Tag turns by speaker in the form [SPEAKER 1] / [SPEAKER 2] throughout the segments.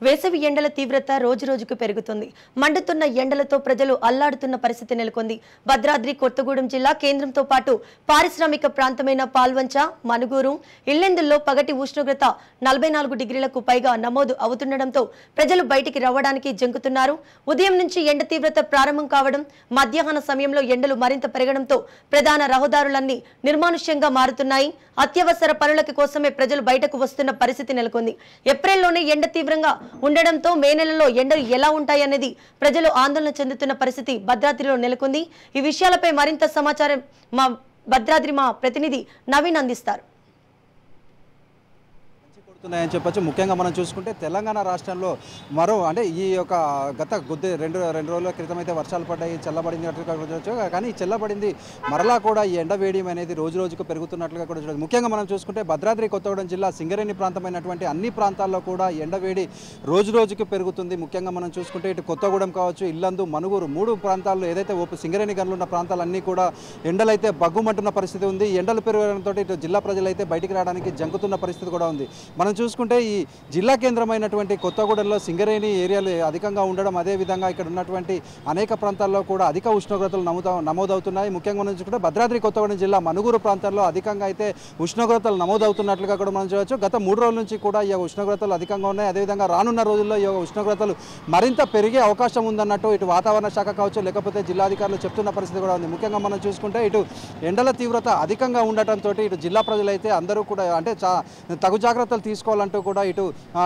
[SPEAKER 1] వేసవి ఎండల తీవ్రత రోజురోజుకు పెరుగుతుంది. మండుతున్న ఎండలతో ప్రజలు అల్లాడుతున్న పరిస్థితి నెలకొంది. భద్రాద్రి కొత్తగూడెం జిల్లా కేంద్రంతో పాటు పారిశ్రామిక ప్రాంతమైన పాల్వంచ, మనుగూరు, ఇల్లెందుల్లో పగటి ఉష్ణోగ్రత 44 డిగ్రీలకు పైగా నమోదు అవుతుండటంతో ప్రజలు బయటికి రావడానికి జంకుతున్నారు. ఉదయం నుంచి ఎండ తీవ్రత ప్రారంభం కావడం, మధ్యాహ్న సమయంలో ఎండలు మరింత పెరగడంతో ప్రధాన రహదారులన్నీ నిర్మానుష్యంగా మారుతున్నాయి. అత్యవసర పనుల కోసమే ప్రజలు బయటకు వస్తున్న పరిస్థితి నెలకొంది. ఏప్రిల్లోనే ఎండ తీవ్రంగా ఉండడంతో మే నెలలో ఎండలు ఎలా ఉంటాయనేది ప్రజలు ఆందోళన చెందుతున్న పరిస్థితి భద్రాద్రిలో నెలకొంది. ఈ విషయాలపై మరింత సమాచారం మా ప్రతినిధి నవీన్ అందిస్తారు.
[SPEAKER 2] అని చెప్పొచ్చు. ముఖ్యంగా మనం చూసుకుంటే తెలంగాణ రాష్ట్రంలో ఈ యొక్క గత రెండు రోజుల క్రితం అయితే వర్షాలు పడ్డాయి, చల్లబడింది కానీ చల్లబడింది మరలా కూడా ఈ ఎండ వేడియం అనేది రోజు రోజుకు పెరుగుతున్నట్లుగా కూడా చూడవచ్చు. ముఖ్యంగా మనం చూసుకుంటే భద్రాద్రి కొత్తగూడెం జిల్లా సింగరేణి ప్రాంతమైనటువంటి అన్ని ప్రాంతాల్లో కూడా ఎండ వేడి రోజు రోజుకు పెరుగుతుంది. ముఖ్యంగా మనం చూసుకుంటే ఇటు కొత్తగూడెం కావచ్చు, ఇల్లందు, మనుగూరు 3 ప్రాంతాల్లో ఏదైతే సింగరేణి గనులు ఉన్న ప్రాంతాలన్నీ కూడా ఎండలైతే బగ్గుమంటున్న పరిస్థితి ఉంది. ఎండలు పెరగడంతో ఇటు జిల్లా ప్రజలైతే బయటికి రావడానికి జంకుతున్న పరిస్థితి కూడా ఉంది. మనం చూసుకుంటే ఈ జిల్లా కేంద్రమైనటువంటి కొత్తగూడెంలో సింగరేణి ఏరియాలు అధికంగా ఉండడం, అదేవిధంగా ఇక్కడ ఉన్నటువంటి అనేక ప్రాంతాల్లో కూడా అధిక ఉష్ణోగ్రతలు నమోదవుతున్నాయి. ముఖ్యంగా మనం చూసుకుంటే భద్రాద్రి కొత్తగూడెం జిల్లా మనుగూరు ప్రాంతాల్లో అధికంగా అయితే ఉష్ణోగ్రతలు నమోదవుతున్నట్లుగా కూడా మనం చూడవచ్చు. గత 3 రోజుల నుంచి కూడా ఈ ఉష్ణోగ్రతలు అధికంగా ఉన్నాయి. అదేవిధంగా రానున్న రోజుల్లో ఈ ఉష్ణోగ్రతలు మరింత పెరిగే అవకాశం ఉందన్నట్టు ఇటు వాతావరణ శాఖ కావచ్చు, లేకపోతే జిల్లాధికారులు చెప్తున్న పరిస్థితి కూడా ఉంది. ముఖ్యంగా మనం చూసుకుంటే ఇటు ఎండల తీవ్రత అధికంగా ఉండటంతో ఇటు జిల్లా ప్రజలైతే అందరూ కూడా తగు జాగ్రత్తలు తీసుకోవాలంటూ కూడా ఇటు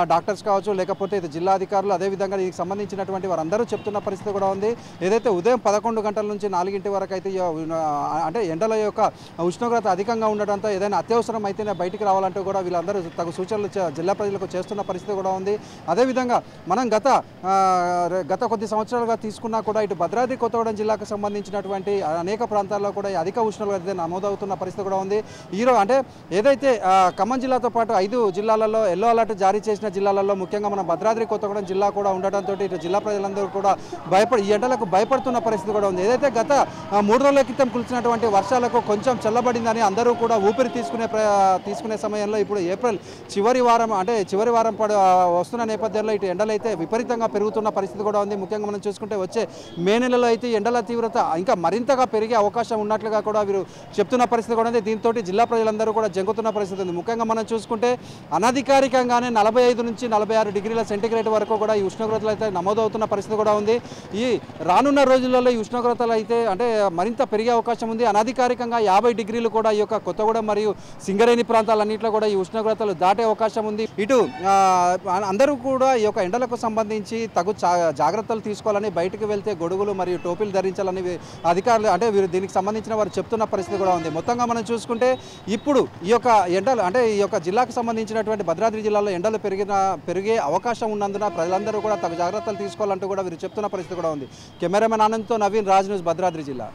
[SPEAKER 2] డాక్టర్స్ కావచ్చు, లేకపోతే ఇటు జిల్లా అధికారులు, అదేవిధంగా దీనికి సంబంధించినటువంటి వారందరూ చెప్తున్న పరిస్థితి కూడా ఉంది. ఏదైతే ఉదయం 11 గంటల నుంచి 4 గంటల వరకు అయితే ఎండల యొక్క ఉష్ణోగ్రత అధికంగా ఉండడంతో ఏదైనా అత్యవసరం అయితేనే బయటికి రావాలంటూ కూడా వీళ్ళందరూ తగు సూచనలు జిల్లా ప్రజలకు చేస్తున్న పరిస్థితి కూడా ఉంది. అదేవిధంగా మనం గత కొద్ది సంవత్సరాలుగా తీసుకున్నా కూడా ఇటు భద్రాద్రి కొత్తగూడెం జిల్లాకు సంబంధించినటువంటి అనేక ప్రాంతాల్లో కూడా అధిక ఉష్ణోగ్రత నమోదవుతున్న పరిస్థితి కూడా ఉంది. ఈరోజు ఏదైతే ఖమ్మం జిల్లాతో పాటు 5 జిల్లాలలో ఎల్లో అలర్ట్ జారీ చేసిన జిల్లాలలో ముఖ్యంగా మన భద్రాద్రి కొత్తగూడెం జిల్లా కూడా ఉండటంతో ఇటు జిల్లా ప్రజలందరూ కూడా ఈ ఎండలకు భయపడుతున్న పరిస్థితి కూడా ఉంది. ఏదైతే గత 3 రోజుల క్రితం కురిసినటువంటి వర్షాలకు కొంచెం చల్లబడిందని అందరూ కూడా ఊపిరి తీసుకునే సమయంలో ఇప్పుడు ఏప్రిల్ చివరి వారం వస్తున్న నేపథ్యంలో ఇటు ఎండలు అయితే విపరీతంగా పెరుగుతున్న పరిస్థితి కూడా ఉంది. ముఖ్యంగా మనం చూసుకుంటే వచ్చే మే నెలలో అయితే ఎండల తీవ్రత ఇంకా మరింతగా పెరిగే అవకాశం ఉన్నట్లుగా కూడా వీరు చెప్తున్న పరిస్థితి కూడా ఉంది. దీంతో జిల్లా ప్రజలందరూ కూడా జంకుతున్న పరిస్థితి ఉంది. ముఖ్యంగా మనం చూసుకుంటే అనధికారికంగానే 45 నుంచి 46 డిగ్రీల సెంటీగ్రేడ్ వరకు కూడా ఈ ఉష్ణోగ్రతలు అయితే నమోదవుతున్న పరిస్థితి కూడా ఉంది. ఈ రానున్న రోజులలో ఈ ఉష్ణోగ్రతలు అయితే మరింత పెరిగే అవకాశం ఉంది. అనధికారికంగా 50 డిగ్రీలు కూడా ఈ యొక్క కొత్తగూడెం మరియు సింగరేణి ప్రాంతాలన్నింటిలో కూడా ఈ ఉష్ణోగ్రతలు దాటే అవకాశం ఉంది. ఇటు అందరూ కూడా ఈ యొక్క ఎండలకు సంబంధించి తగు జాగ్రత్తలు తీసుకోవాలని, బయటకు వెళ్తే గొడుగులు మరియు టోపీలు ధరించాలని అధికారులు వీరు దీనికి సంబంధించిన వారు చెప్తున్న పరిస్థితి కూడా ఉంది. మొత్తంగా మనం చూసుకుంటే ఇప్పుడు ఈ యొక్క ఎండలు ఈ యొక్క జిల్లాకు సంబంధించినటువంటి భద్రాద్రి జిల్లాలో ఎండలు పెరిగే అవకాశం ఉన్నందున ప్రజలందరూ కూడా తగు జాగ్రత్తలు తీసుకోవాలంటూ కూడా వీరు చెప్తున్న పరిస్థితి కూడా ఉంది. కెమెరామెన్ ఆనంద్తో నవీన్, రాజ్ న్యూస్, భద్రాద్రి జిల్లా.